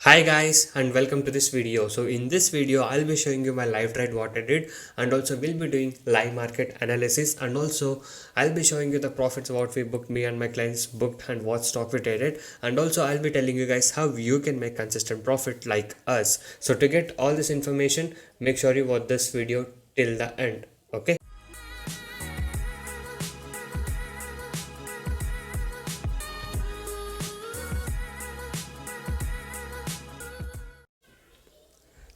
Hi guys and welcome to this video. So in this video I'll be showing you my live trade what I did, and also we'll be doing live market analysis, and also I'll be showing you the profits what we booked, me and my clients booked, and what stock we traded, and also I'll be telling you guys how you can make consistent profit like us. So to get all this information, make sure you watch this video till the end. Okay.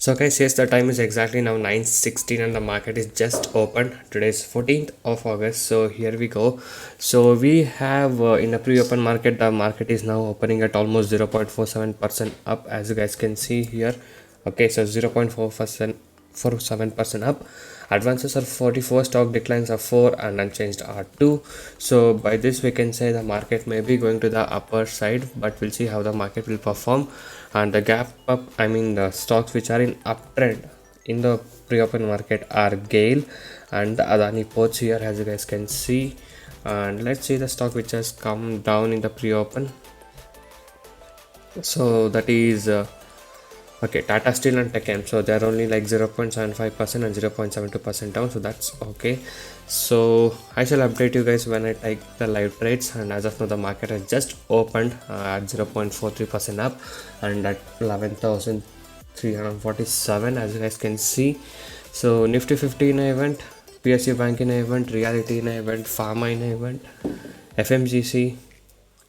So guys, yes, the time is exactly now 9:16 and the market is just opened. Today is 14th of August. So here we go. So we have in the pre-open market, the market is now opening at almost 0.47% up, as you guys can see here. Okay, so 0.4% 47% up. Advances are 44, stock declines are 4, and unchanged are 2. So by this we can say the market may be going to the upper side, but we'll see how the market will perform. And the gap up, I mean the stocks which are in uptrend in the pre-open market are Gale and the Adani Ports here, as you guys can see. And let's see the stock which has come down in the pre-open. So that is okay, Tata Steel and Tech M. So they're only like 0.75% and 0.72% down. So that's okay. So I shall update you guys when I take the live trades. And as of now, the market has just opened at 0.43% up and at 11,347, as you guys can see. So Nifty 50 in an event, PSU Bank in an event, Reality in an event, Pharma in an event, FMGC,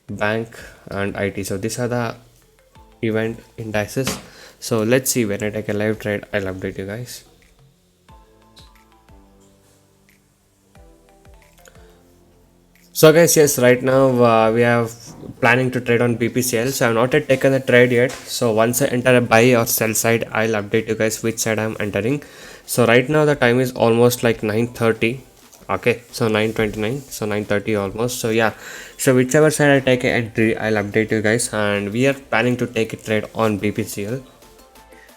Bank, and IT. So these are the event indices. So let's see, when I take a live trade I'll update you guys. So guys, yes, right now we are planning to trade on BPCL. So I've not yet taken the trade yet. So once I enter a buy or sell side, I'll update you guys which side I'm entering. So right now the time is almost like 9:30. Okay, so 9:29, so 9:30 almost. So yeah, so whichever side I take a entry, I'll update you guys, and we are planning to take a trade on BPCL.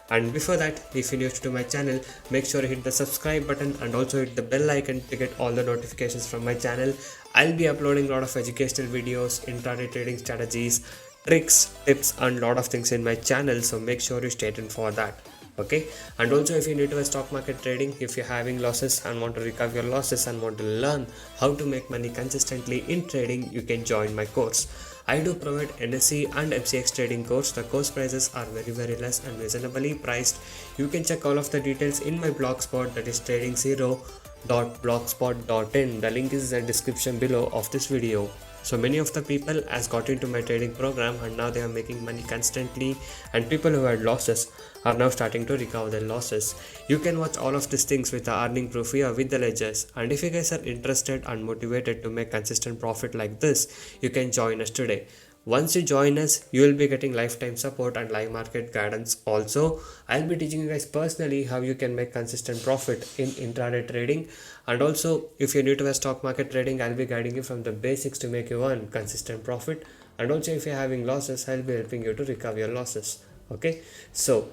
And before that, if you're new to my channel, make sure you hit the subscribe button and also hit the bell icon to get all the notifications from my channel. I'll be uploading a lot of educational videos, intraday trading strategies, tricks, tips, and lot of things in my channel, so make sure you stay tuned for that. Okay, and also if you're new to stock market trading, if you're having losses and want to recover your losses and want to learn how to make money consistently in trading, you can join my course. I do provide NSE and MCX trading course. The course prices are very less and reasonably priced. You can check all of the details in my blogspot, that is tradingzero.blogspot.in. The link is in the description below of this video. So many of the people has got into my trading program and now they are making money constantly, and people who had losses are now starting to recover their losses. You can watch all of these things with the earning proof here with the ledgers, and if you guys are interested and motivated to make consistent profit like this, you can join us today. Once you join us, you will be getting lifetime support and live market guidance. Also, I'll be teaching you guys personally how you can make consistent profit in intraday trading. And also, if you're new to the stock market trading, I'll be guiding you from the basics to make you earn consistent profit. And also, if you're having losses, I'll be helping you to recover your losses. Okay, so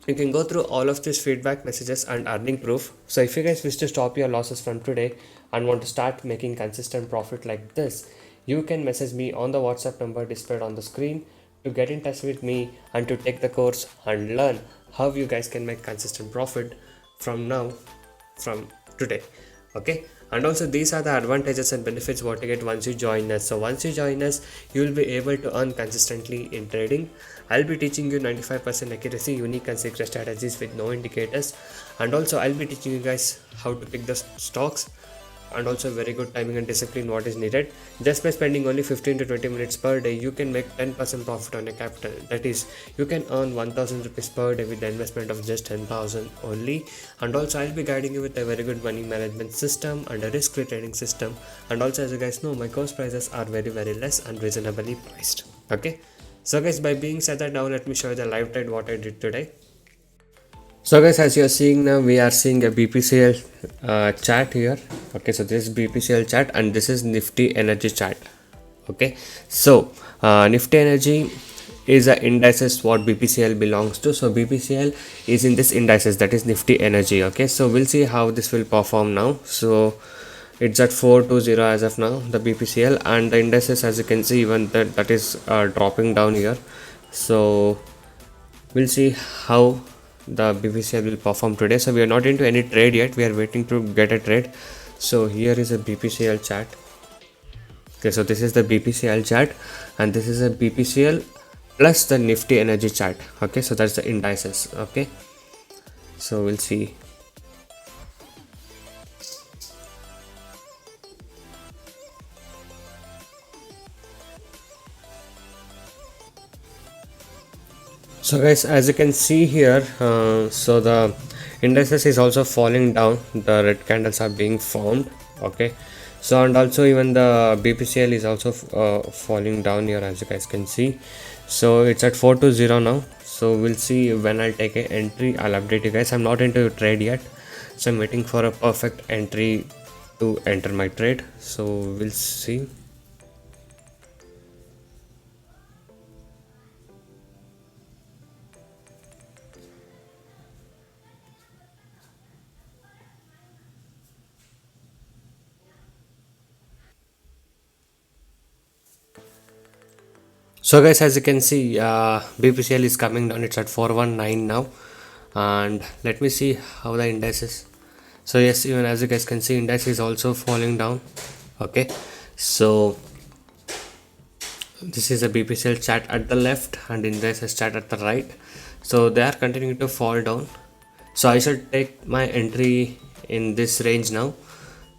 you can go through all of these feedback messages and earning proof. So if you guys wish to stop your losses from today and want to start making consistent profit like this, you can message me on the WhatsApp number displayed on the screen to get in touch with me and to take the course and learn how you guys can make consistent profit from now, from today. Okay, and also these are the advantages and benefits what you get once you join us. So once you join us, you will be able to earn consistently in trading. I'll be teaching you 95% accuracy, unique and secret strategies with no indicators, and also I'll be teaching you guys how to pick the stocks, and also very good timing and discipline what is needed. Just by spending only 15 to 20 minutes per day, you can make 10% profit on your capital. That is, you can earn 1000 rupees per day with the investment of just 10,000 only. And also I'll be guiding you with a very good money management system and a risk-free trading system. And also, as you guys know, my course prices are very less and reasonably priced. Okay, so guys, by being said that, now let me show you the live trade what I did today. So guys, as you are seeing now, we are seeing a BPCL chart here. Okay, so this is BPCL chart and this is Nifty Energy chart. Okay, so Nifty Energy is a indices what BPCL belongs to. So BPCL is in this indices, that is Nifty Energy. Okay, so we'll see how this will perform now. So it's at 420 as of now, the BPCL, and the indices, as you can see, even that is dropping down here. So we'll see how the BPCL will perform today. So we are not into any trade yet, we are waiting to get a trade. So here is a BPCL chart. Okay, so this is the BPCL chart and this is a BPCL plus the Nifty energy chart. Okay, so that's the indices. Okay, so we'll see. So guys, as you can see here, so the indices is also falling down, the red candles are being formed. Okay, so and also even the BPCL is also falling down here, as you guys can see. So it's at 420 now. So we'll see when I'll take a entry, I'll update you guys. I'm not into trade yet, so I'm waiting for a perfect entry to enter my trade. So we'll see. So guys, as you can see, BPCL is coming down. It's at 419 now, and let me see how the index is. So yes, even as you guys can see, index is also falling down. Okay, so this is a BPCL chart at the left and index is chart at the right. So they are continuing to fall down. So I should take my entry in this range now.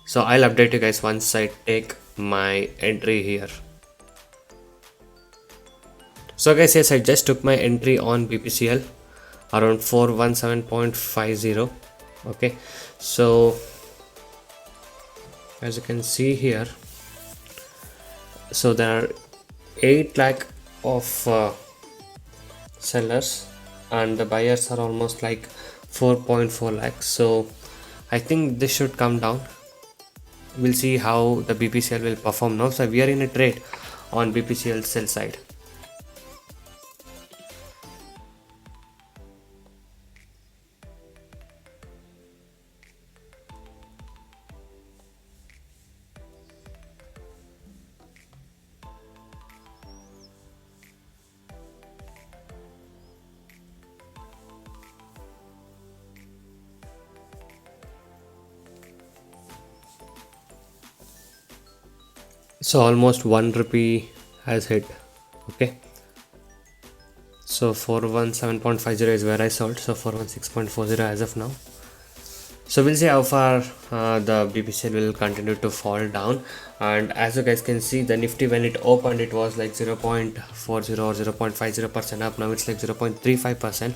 So I'll update you guys once I take my entry here. So guys, yes, I just took my entry on BPCL around 417.50. Okay, so as you can see here, so there are 8 lakh of sellers and the buyers are almost like 4.4 lakhs. So I think this should come down. We'll see how the BPCL will perform now. So we are in a trade on BPCL sell side. So almost 1 rupee has hit. Okay, so 417.50 is where I sold, so 416.40 as of now. So we'll see how far the BPCL will continue to fall down. And as you guys can see, the Nifty, when it opened, it was like 0.40 or 0.50% up. Now it's like 0.35%,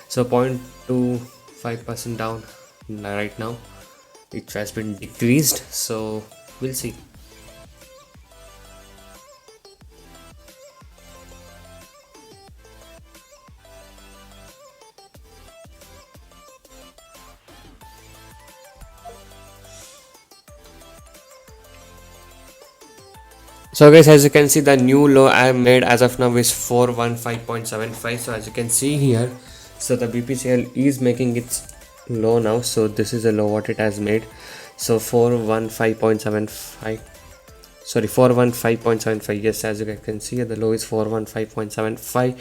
so 0.25% down right now. It has been decreased, so we'll see. So guys, as you can see, the new low I made as of now is 415.75. So as you can see here, so the BPCL is making its low now. So this is a low what it has made. So 415.75, sorry, 415.75. Yes, as you guys can see, the low is 415.75.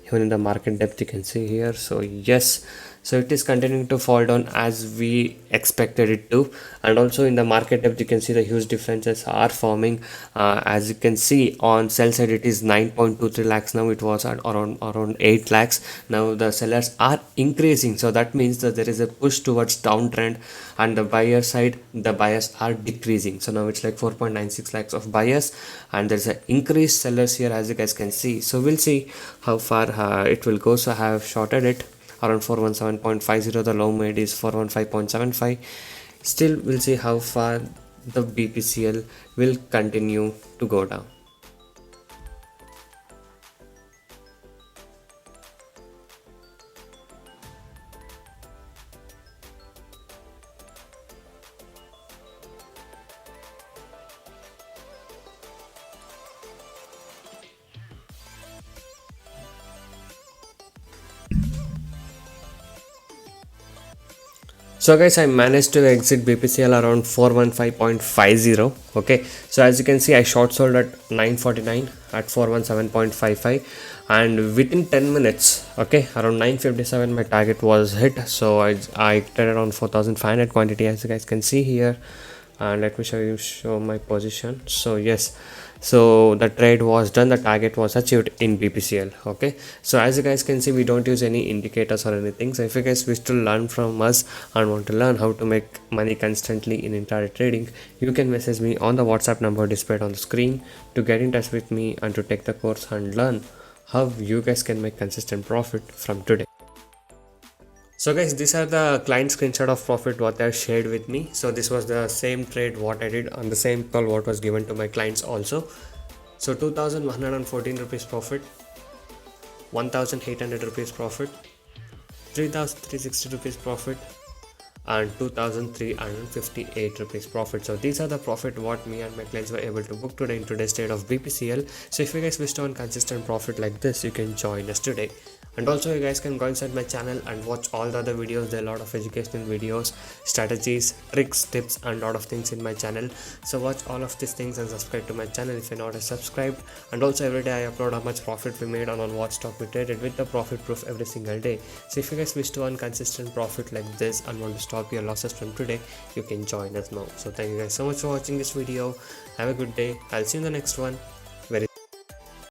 Even in the market depth you can see here. So yes, so it is continuing to fall down as we expected it to. And also in the market depth you can see the huge differences are forming. As you can see, on sell side it is 9.23 lakhs. Now it was at around 8 lakhs. Now the sellers are increasing, so that means that there is a push towards downtrend. And the buyer side, the buyers are decreasing, so now it's like 4.96 lakhs of buyers and there's an increased sellers here, as you guys can see. So we'll see how far it will go. So I have shorted it around 417.50. The low made is 415.75. Still we'll see how far the BPCL will continue to go down. So guys, I managed to exit BPCL around 415.50. Okay, so as you can see, I short sold at 949 at 417.55, and within 10 minutes, okay, around 957 my target was hit. So I traded around 4500 quantity, as you guys can see here. And let me show my position. So yes, so the trade was done, the target was achieved in BPCL. Okay, so as you guys can see, we don't use any indicators or anything. So if you guys wish to learn from us and want to learn how to make money constantly in intraday trading, you can message me on the WhatsApp number displayed on the screen to get in touch with me and to take the course and learn how you guys can make consistent profit from today. So guys, these are the client screenshot of profit what they have shared with me. So this was the same trade what I did on the same call what was given to my clients also. So 2114 rupees profit, 1800 rupees profit, 3360 rupees profit, and 2358 rupees profit. So these are the profit what me and my clients were able to book today in today's trade of BPCL. So if you guys wish to earn consistent profit like this, you can join us today. And also you guys can go inside my channel and watch all the other videos. There are a lot of educational videos, strategies, tricks, tips, and a lot of things in my channel. So watch all of these things and subscribe to my channel if you're not subscribed. And also every day I upload how much profit we made on what stock we traded with the profit proof every single day. So if you guys wish to earn consistent profit like this and want to stop your losses from today, you can join us now. So thank you guys so much for watching this video. Have a good day. I'll see you in the next one.